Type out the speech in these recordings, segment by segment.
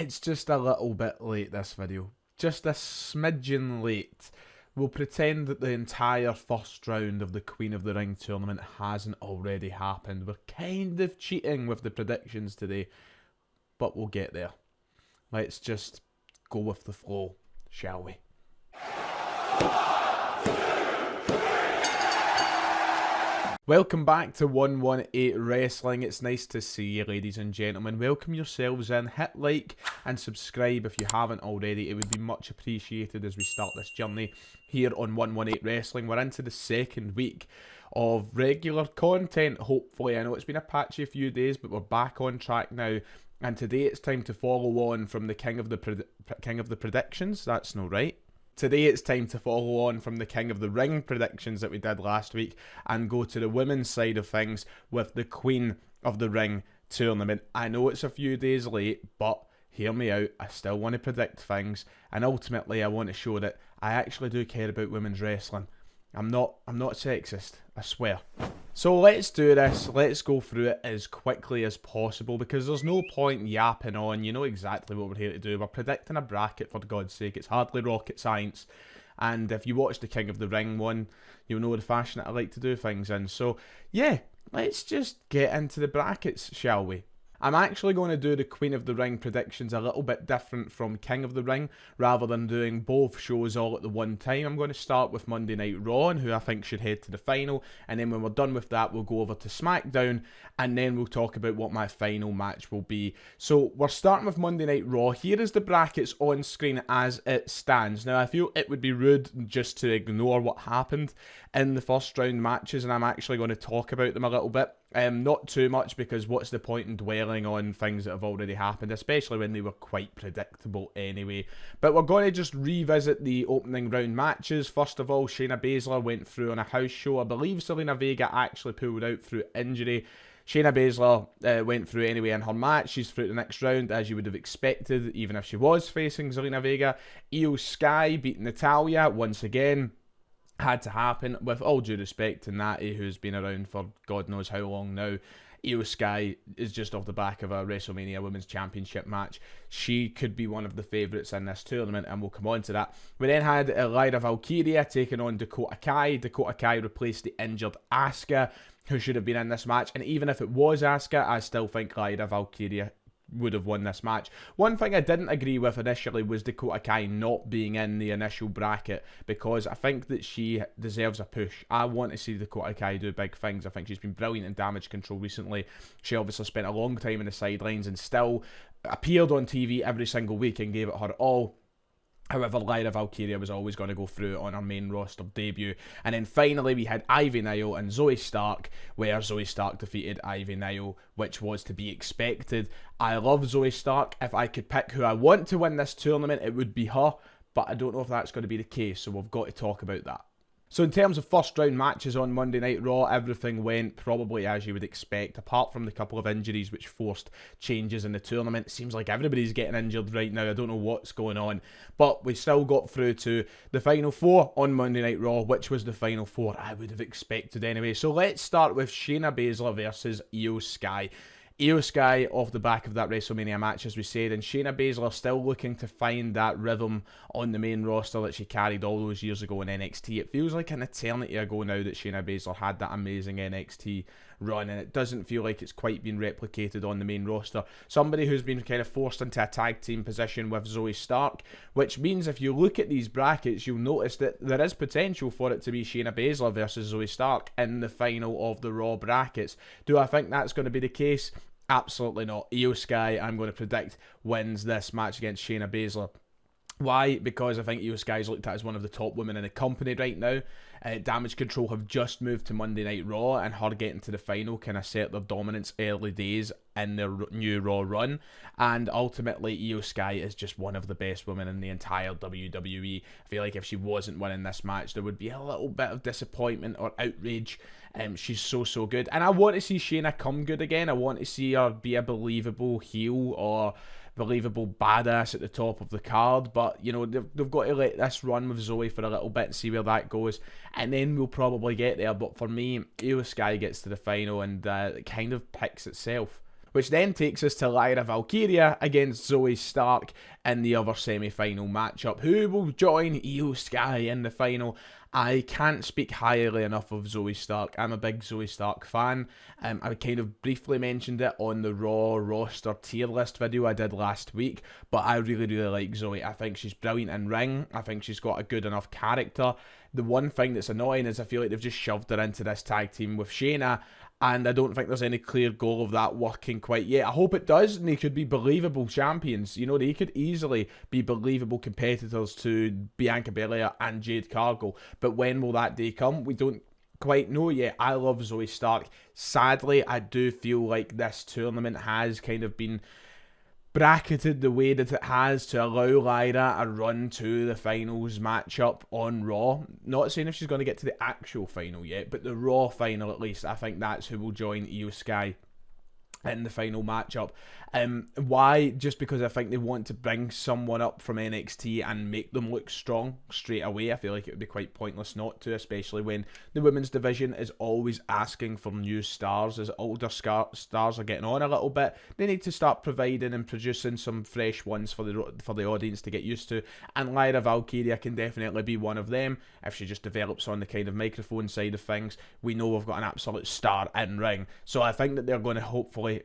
It's just a little bit late, this video. Just a smidgen late. We'll pretend that the entire first round of the Queen of the Ring tournament hasn't already happened. We're kind of cheating with the predictions today, but we'll get there. Let's just go with the flow, shall we? Welcome back to 118 Wrestling. It's nice to see you, ladies and gentlemen. Welcome yourselves in. Hit like and subscribe if you haven't already. It would be much appreciated as we start this journey here on 118 Wrestling. We're into the second week of regular content, hopefully. I know it's been a patchy few days, but we're back on track now. And today it's time to follow on from the King of the Predictions. That's no right. Today it's time to follow on from the King of the Ring predictions that we did last week and go to the women's side of things with the Queen of the Ring tournament. I know it's a few days late, but hear me out. I still want to predict things, and ultimately I want to show that I actually do care about women's wrestling. I'm not sexist, I swear. So let's do this. Let's go through it as quickly as possible because there's no point yapping on. You know exactly what we're here to do. We're predicting a bracket, for God's sake. It's hardly rocket science. And if you watch the King of the Ring one, you'll know the fashion that I like to do things in. So yeah, let's just get into the brackets, shall we? I'm actually going to do the Queen of the Ring predictions a little bit different from King of the Ring, rather than doing both shows all at the one time. I'm going to start with Monday Night Raw, and who I think should head to the final, and then when we're done with that, we'll go over to SmackDown, and then we'll talk about what my final match will be. So we're starting with Monday Night Raw. Here is the brackets on screen as it stands. Now, I feel it would be rude just to ignore what happened in the first round matches, and I'm actually going to talk about them a little bit. Not too much, because what's the point in dwelling on things that have already happened, especially when they were quite predictable anyway. But we're going to just revisit the opening round matches. First of all, Shayna Baszler went through on a house show. I believe Zelina Vega actually pulled out through injury. Shayna Baszler went through anyway in her match. She's through the next round, as you would have expected, even if she was facing Zelina Vega. Io Sky beat Natalya once again. Had to happen, with all due respect to Natty, who's been around for God knows how long now. Io Sky is just off the back of a WrestleMania Women's Championship match. She could be one of the favourites in this tournament, and we'll come on to that. We then had Lyra Valkyria taking on Dakota Kai. Dakota Kai replaced the injured Asuka, who should have been in this match. And even if it was Asuka, I still think Lyra Valkyria would have won this match. One thing I didn't agree with initially was Dakota Kai not being in the initial bracket, because I think that she deserves a push. I want to see Dakota Kai do big things. I think she's been brilliant in Damage Control recently. She obviously spent a long time in the sidelines and still appeared on TV every single week and gave it her all. However, Lyra Valkyria was always going to go through on her main roster debut. And then finally, we had Ivy Nile and Zoe Stark, where Zoe Stark defeated Ivy Nile, which was to be expected. I love Zoe Stark. If I could pick who I want to win this tournament, it would be her. But I don't know if that's going to be the case, so we've got to talk about that. So in terms of first round matches on Monday Night Raw, everything went probably as you would expect, apart from the couple of injuries which forced changes in the tournament. It seems like everybody's getting injured right now. I don't know what's going on. But we still got through to the Final Four on Monday Night Raw, which was the Final Four I would have expected anyway. So let's start with Shayna Baszler versus Io Sky. Io Sky off the back of that WrestleMania match, as we said, and Shayna Baszler still looking to find that rhythm on the main roster that she carried all those years ago in NXT. It feels like an eternity ago now that Shayna Baszler had that amazing NXT run, and it doesn't feel like it's quite been replicated on the main roster. Somebody who's been kind of forced into a tag team position with Zoe Stark, which means if you look at these brackets, you'll notice that there is potential for it to be Shayna Baszler versus Zoe Stark in the final of the Raw brackets. Do I think that's going to be the case? Absolutely not. Io Sky, I'm going to predict, wins this match against Shayna Baszler. Why? Because I think Io Sky is looked at as one of the top women in the company right now. Damage Control have just moved to Monday Night Raw, and her getting to the final can assert their dominance early days in their new Raw run. And ultimately, Io Sky is just one of the best women in the entire WWE. I feel like if she wasn't winning this match, there would be a little bit of disappointment or outrage. She's so good. And I want to see Shayna come good again. I want to see her be a believable heel or believable badass at the top of the card, but you know, they've got to let this run with Zoe for a little bit and see where that goes, and then we'll probably get there. But for me, Io Sky gets to the final, and it kind of picks itself. which then takes us to Lyra Valkyria against Zoe Stark in the other semi-final matchup. Who will join Io Sky in the final? I can't speak highly enough of Zoe Stark. I'm a big Zoe Stark fan. I kind of briefly mentioned it on the Raw roster tier list video I did last week, but I really, really like Zoe. I think she's brilliant in ring. I think she's got a good enough character. The one thing that's annoying is I feel like they've just shoved her into this tag team with Shayna, and I don't think there's any clear goal of that working quite yet. I hope it does, and they could be believable champions. You know, they could easily be believable competitors to Bianca Belair and Jade Cargill. But when will that day come? We don't quite know yet. I love Zoe Stark. Sadly, I do feel like this tournament has kind of been bracketed the way that it has to allow Lyra a run to the finals matchup on Raw. Not saying if she's going to get to the actual final yet, but the Raw final at least. I think that's who will join Io Sky in the final matchup. Why? Just because I think they want to bring someone up from NXT and make them look strong straight away. I feel like it would be quite pointless not to, especially when the women's division is always asking for new stars. As older stars are getting on a little bit, they need to start providing and producing some fresh ones for the audience to get used to. And Lyra Valkyria can definitely be one of them if she just develops on the kind of microphone side of things. We know we've got an absolute star in ring, so I think that they're going to hopefully.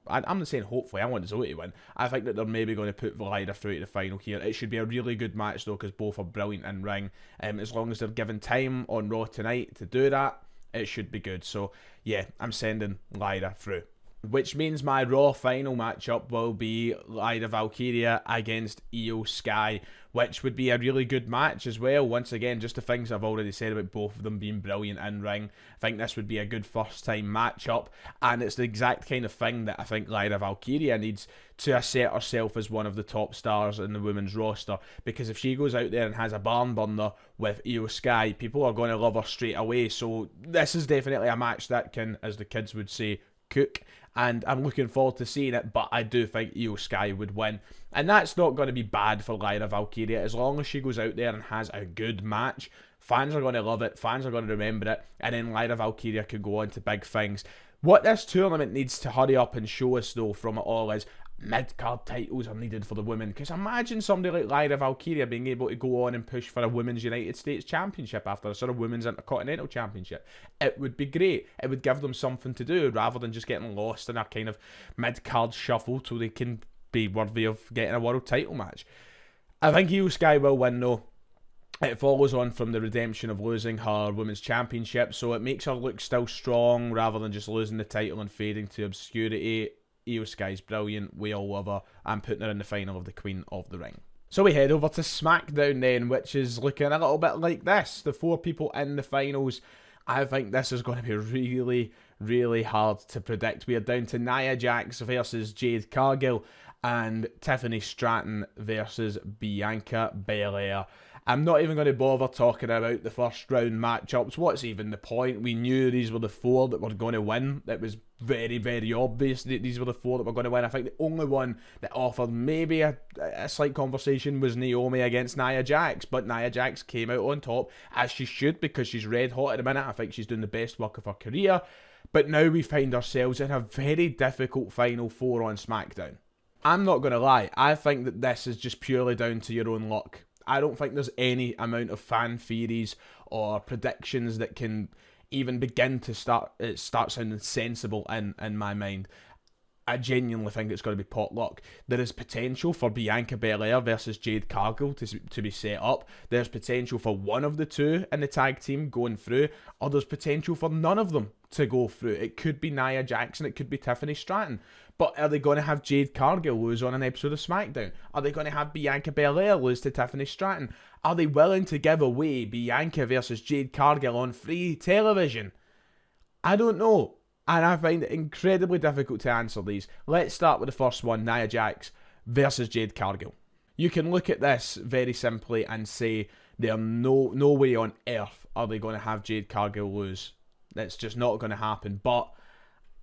I'm not saying hopefully, I want Zoe to win. I think that they're maybe going to put Lyra through to the final here. It should be a really good match though, because both are brilliant in ring. As long as they're given time on Raw tonight to do that, it should be good. So yeah, I'm sending Lyra through. Which means my Raw final matchup will be Lyra Valkyria against Io Sky, which would be a really good match as well. Once again, just the things I've already said about both of them being brilliant in ring. I think this would be a good first time matchup, and it's the exact kind of thing that I think Lyra Valkyria needs to assert herself as one of the top stars in the women's roster, because if she goes out there and has a barn burner with Io Sky, people are going to love her straight away. So this is definitely a match that can, as the kids would say, cook, and I'm looking forward to seeing it, but I do think Io Sky would win, and that's not going to be bad for Lyra Valkyria. As long as she goes out there and has a good match, fans are going to love it, fans are going to remember it, and then Lyra Valkyria could go on to big things. What this tournament needs to hurry up and show us though from it all is mid-card titles are needed for the women, because imagine somebody like Lyra Valkyria being able to go on and push for a Women's United States Championship after a sort of Women's Intercontinental Championship. It would be great. It would give them something to do rather than just getting lost in a kind of mid-card shuffle so they can be worthy of getting a world title match. I think Io Sky will win though. It follows on from the redemption of losing her Women's Championship, so it makes her look still strong rather than just losing the title and fading to obscurity. Io Sky's brilliant, we all love her. I'm putting her in the final of the Queen of the Ring. So we head over to SmackDown then, which is looking a little bit like this. The 4 people in the finals. I think this is going to be really, really hard to predict. We are down to Nia Jax versus Jade Cargill and Tiffany Stratton versus Bianca Belair. I'm not even going to bother talking about the first round matchups. What's even the point? We knew these were the 4 that were going to win. It was very, very obvious that these were the 4 that were going to win. I think the only one that offered maybe a slight conversation was Naomi against Nia Jax, but Nia Jax came out on top, as she should, because she's red hot at the minute. I think she's doing the best work of her career. But now we find ourselves in a very difficult Final 4 on SmackDown. I'm not going to lie, I think that this is just purely down to your own luck. I don't think there's any amount of fan theories or predictions that can even begin to start sounding sensible in my mind. I genuinely think it's going to be pot luck. There is potential for Bianca Belair versus Jade Cargill to be set up. There's potential for one of the two in the tag team going through, or there's potential for none of them to go through. It could be Nia Jax, it could be Tiffany Stratton. But are they going to have Jade Cargill lose on an episode of SmackDown? Are they going to have Bianca Belair lose to Tiffany Stratton? Are they willing to give away Bianca versus Jade Cargill on free television? I don't know. And I find it incredibly difficult to answer these. Let's start with the first one, Nia Jax versus Jade Cargill. You can look at this very simply and say there's no way on earth are they going to have Jade Cargill lose. That's just not going to happen. But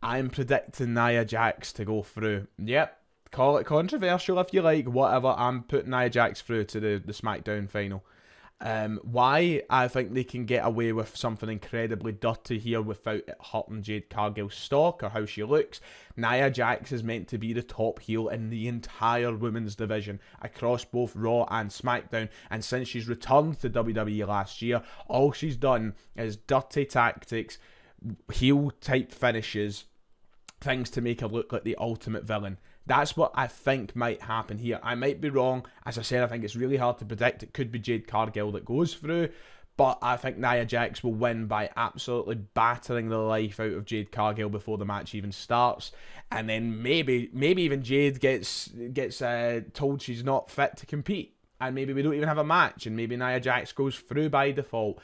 I'm predicting Nia Jax to go through. Yep, call it controversial if you like, whatever. I'm putting Nia Jax through to the SmackDown final. Why? I think they can get away with something incredibly dirty here without it hurting Jade Cargill's stock or how she looks. Nia Jax is meant to be the top heel in the entire women's division across both Raw and SmackDown, and since she's returned to WWE last year, all she's done is dirty tactics, heel type finishes, things to make her look like the ultimate villain. That's what I think might happen here. I might be wrong. As I said, I think it's really hard to predict. It could be Jade Cargill that goes through, but I think Nia Jax will win by absolutely battering the life out of Jade Cargill before the match even starts. And then maybe even Jade gets told she's not fit to compete. And maybe we don't even have a match. And maybe Nia Jax goes through by default.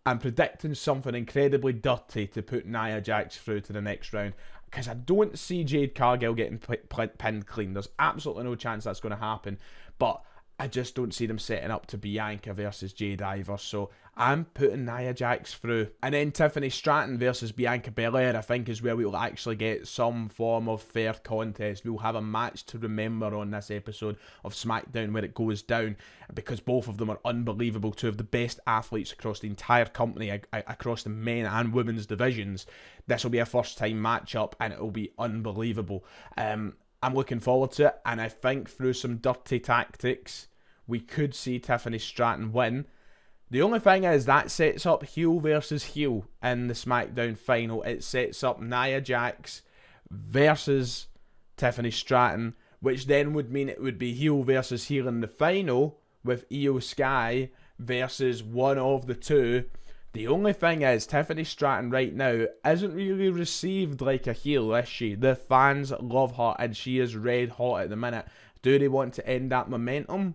I'm predicting something incredibly dirty to put Nia Jax through to the next round, because I don't see Jade Cargill getting pinned clean. There's absolutely no chance that's going to happen. But I just don't see them setting up to Bianca versus Jade either. So I'm putting Nia Jax through. And then Tiffany Stratton versus Bianca Belair, I think, is where we will actually get some form of fair contest. We'll have a match to remember on this episode of SmackDown where it goes down, because both of them are unbelievable. Two of the best athletes across the entire company, across the men and women's divisions. This will be a first-time matchup, and it will be unbelievable. I'm looking forward to it, and I think through some dirty tactics, we could see Tiffany Stratton win. The only thing is that sets up heel versus heel in the SmackDown final. It sets up Nia Jax versus Tiffany Stratton, which then would mean it would be heel versus heel in the final with Io Sky versus one of the two. The only thing is, Tiffany Stratton right now isn't really received like a heel, is she? The fans love her, and she is red hot at the minute. Do they want to end that momentum?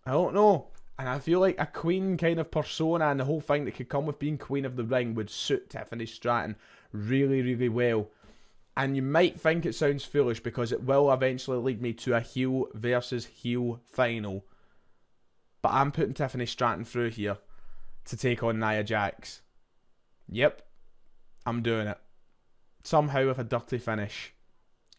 I don't know. And I feel like a queen kind of persona and the whole thing that could come with being queen of the ring would suit Tiffany Stratton really, really well. And you might think it sounds foolish, because it will eventually lead me to a heel versus heel final. But I'm putting Tiffany Stratton through here to take on Nia Jax. Yep, I'm doing it. Somehow with a dirty finish.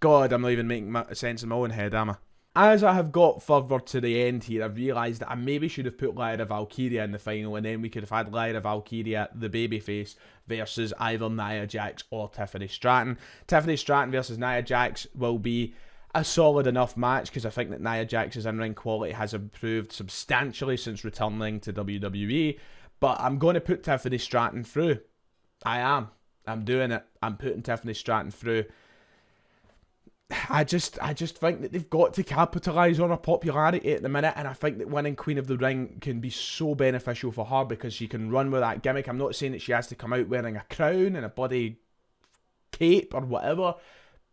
God, I'm not even making sense in my own head, am I? As I have got further to the end here, I've realised that I maybe should have put Lyra Valkyria in the final, and then we could have had Lyra Valkyria, the babyface, versus either Nia Jax or Tiffany Stratton. Tiffany Stratton versus Nia Jax will be a solid enough match, because I think that Nia Jax's in-ring quality has improved substantially since returning to WWE. But I'm going to put Tiffany Stratton through. I am. I'm doing it. I'm putting Tiffany Stratton through. I just think that they've got to capitalise on her popularity at the minute, and I think that winning Queen of the Ring can be so beneficial for her, because she can run with that gimmick. I'm not saying that she has to come out wearing a crown and a bloody cape or whatever,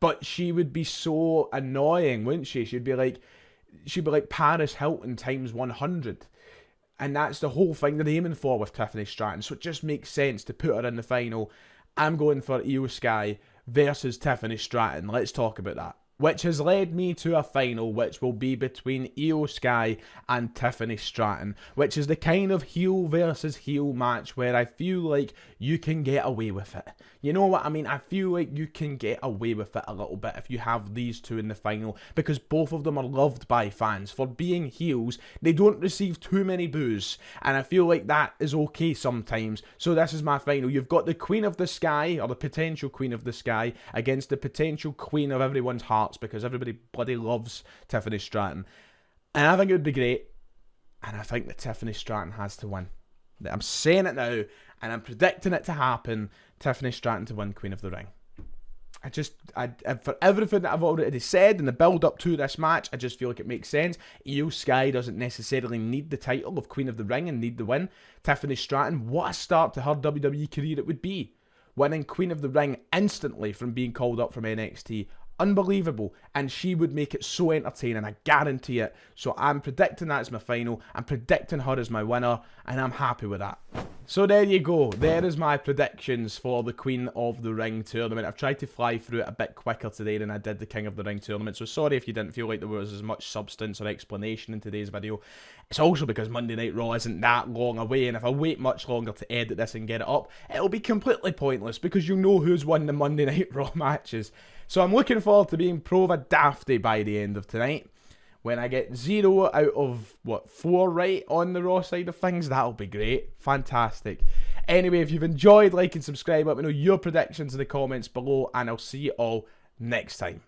but she would be so annoying, wouldn't she? She'd be like Paris Hilton times 100. And that's the whole thing they're aiming for with Tiffany Stratton. So it just makes sense to put her in the final. I'm going for Io Sky versus Tiffany Stratton. Let's talk about that. Which has led me to a final which will be between Io Sky and Tiffany Stratton, which is the kind of heel versus heel match where I feel like you can get away with it. You know what I mean? I feel like you can get away with it a little bit if you have these two in the final, because both of them are loved by fans. For being heels, they don't receive too many boos, and I feel like that is okay sometimes. So this is my final. You've got the Queen of the Sky, or the potential Queen of the Sky, against the potential Queen of everyone's heart, because everybody bloody loves Tiffany Stratton. And I think it would be great. And I think that Tiffany Stratton has to win. I'm saying it now, and I'm predicting it to happen. Tiffany Stratton to win Queen of the Ring. For everything that I've already said in the build-up to this match, I just feel like it makes sense. Io Sky doesn't necessarily need the title of Queen of the Ring and need the win. Tiffany Stratton, what a start to her WWE career it would be. Winning Queen of the Ring instantly from being called up from NXT. Unbelievable, and she would make it so entertaining, I guarantee it. So I'm predicting that as my final, I'm predicting her as my winner, and I'm happy with that. So there you go, there is my predictions for the Queen of the Ring tournament. I've tried to fly through it a bit quicker today than I did the King of the Ring tournament, so sorry if you didn't feel like there was as much substance or explanation in today's video. It's also because Monday Night Raw isn't that long away, and if I wait much longer to edit this and get it up, it'll be completely pointless, because you'll know who's won the Monday Night Raw matches. So I'm looking forward to being Prova Dafty by the end of tonight. when I get 0 out of, what, 4 right on the Raw side of things, that'll be great. Fantastic. Anyway, if you've enjoyed, like and subscribe. Let me know your predictions in the comments below, and I'll see you all next time.